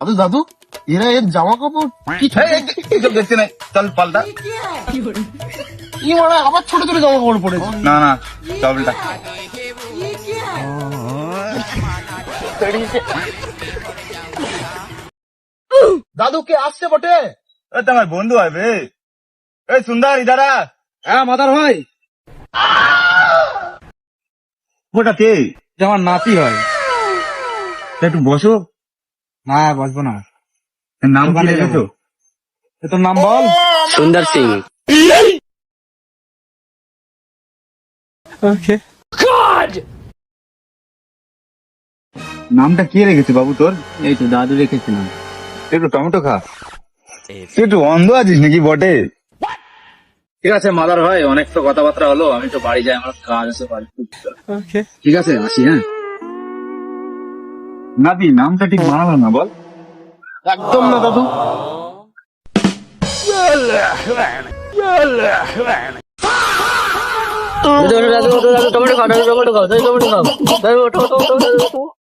দাদু দাদু, এরা এর জামা কাপড় কি এইসব দেখতে নাই, চল পাল্টা। কি মানে আবার ছোট ছোট জামা কাপড় পড়েছে? না না, চলটা। দাদু কে আসছে বটে? ওই তো আমার বন্ধু হবে। এই সুন্দর ইদারা। হ্যাঁ মাদার ভাই, ওটা কে? যে আমার নাতি হয়। একটু বসো। না বসবো না। এর নাম কি দোকানে রেখেছো? এ তোর নাম বল। সুন্দর সিং। ওকে। নামটা কে রেখেছে বাবু তোর? এই তো দাদু রেখেছিলাম। একটু টমেটো খা। তুই একটু অন্ধ আছিস নাকি বটে? ঠিক আছে মাদার ভাই, অনেক তো কথাবার্তা হলো, আমি তো বাড়ি যাই, আমার কাজ আছে বাড়ি। ওকে। ঠিক আছে আসি, হ্যাঁ। নাতি নামটা ঠিক মানালো না, বল। একদম না দাদু। টমেটো খাও, টমেটো খাও, টমেটো খাও, টমেটো খাও।